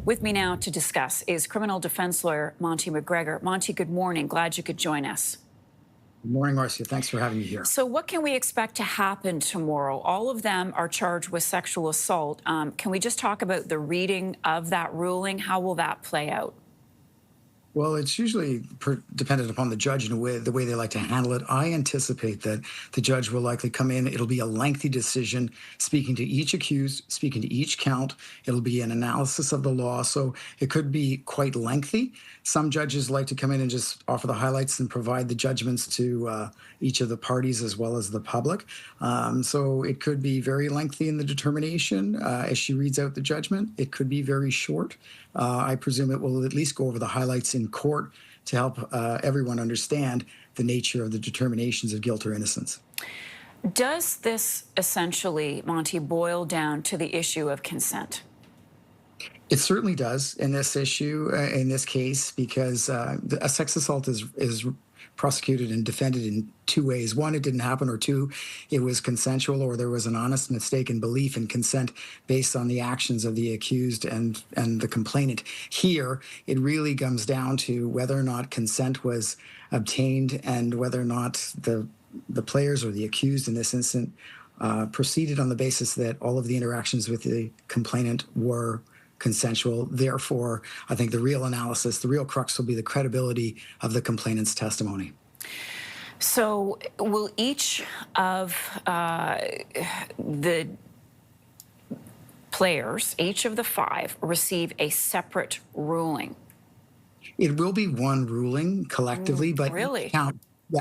With me now to discuss is criminal defense lawyer Monte MacGregor. Monte, good morning. Glad you could join us. Good morning, Marcia. Thanks for having me here. So what can we expect to happen tomorrow? All of them are charged with sexual assault. Can we just talk about the reading of that ruling? How will that play out? Well, it's usually dependent upon the judge and the way they like to handle it. I anticipate that the judge will likely come in. It'll be a lengthy decision, speaking to each accused, speaking to each count. It'll be an analysis of the law, so it could be quite lengthy. Some judges like to come in and just offer the highlights and provide the judgments to each of the parties as well as the public. So it could be very lengthy in the determination as she reads out the judgment. It could be very short. I presume it will at least go over the highlights in court to help everyone understand the nature of the determinations of guilt or innocence. Does this essentially, Monte, boil down to the issue of consent? It certainly does in this issue, in this case, because a sex assault is prosecuted and defended in two ways. One, it didn't happen, or two, it was consensual, or there was an honest mistaken belief in consent based on the actions of the accused and the complainant. Here, it really comes down to whether or not consent was obtained and whether or not the players or the accused in this instance proceeded on the basis that all of the interactions with the complainant were consensual. Therefore, I think the real analysis, the real crux will be the credibility of the complainant's testimony. So will each of the players, each of the five, receive a separate ruling? It will be one ruling collectively, but really?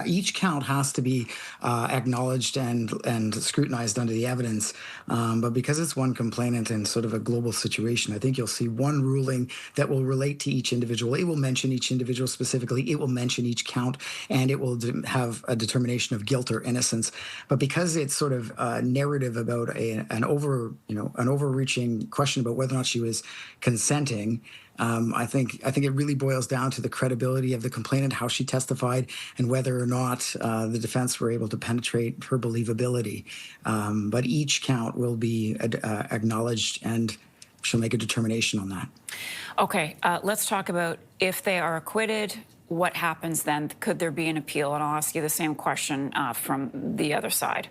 each count has to be acknowledged and scrutinized under the evidence. But because it's one complainant and sort of a global situation, I think you'll see one ruling that will relate to each individual. It will mention each individual specifically. It will mention each count, and it will have a determination of guilt or innocence. But because it's sort of a narrative about an overreaching question about whether or not she was consenting, I think it really boils down to the credibility of the complainant, how she testified, and whether or not the defense were able to penetrate her believability. But each count will be acknowledged, and she'll make a determination on that. Okay, let's talk about if they are acquitted, what happens then? Could there be an appeal? And I'll ask you the same question from the other side.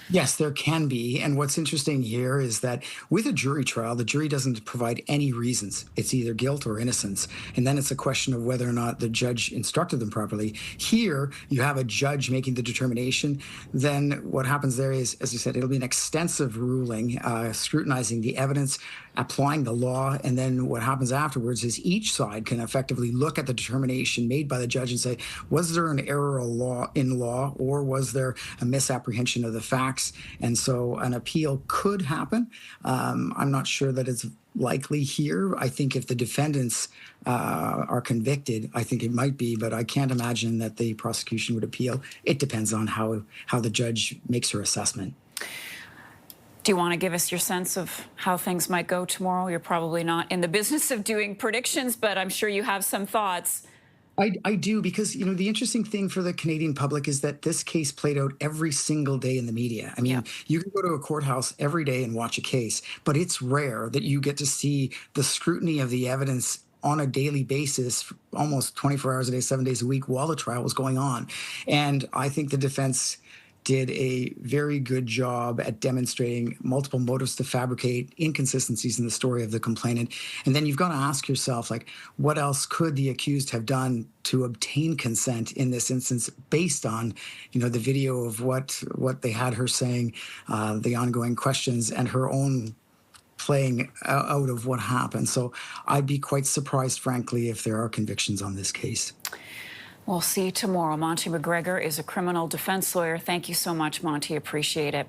Yes, there can be. And what's interesting here is that with a jury trial, the jury doesn't provide any reasons. It's either guilt or innocence. And then it's a question of whether or not the judge instructed them properly. Here, you have a judge making the determination. Then what happens there is, as you said, it'll be an extensive ruling, scrutinizing the evidence, applying the law. And then what happens afterwards is each side can effectively look at the determination made by the judge and say, was there an error in law, or was there a misapprehension of the facts? And so an appeal could happen. I'm not sure that it's likely here. I think if the defendants are convicted, I think it might be, but I can't imagine that the prosecution would appeal. It depends on how the judge makes her assessment. Do you want to give us your sense of how things might go tomorrow? You're probably not in the business of doing predictions, but I'm sure you have some thoughts. I do, because, the interesting thing for the Canadian public is that this case played out every single day in the media. I mean, Yeah. You can go to a courthouse every day and watch a case, but it's rare that you get to see the scrutiny of the evidence on a daily basis, almost 24 hours a day, 7 days a week, while the trial was going on. And I think the defense did a very good job at demonstrating multiple motives to fabricate inconsistencies in the story of the complainant. And then you've got to ask yourself, like, what else could the accused have done to obtain consent in this instance, based on, the video of what they had her saying, the ongoing questions, and her own playing out of what happened. So I'd be quite surprised, frankly, if there are convictions on this case. We'll see you tomorrow. Monte MacGregor is a criminal defense lawyer. Thank you so much, Monte. Appreciate it.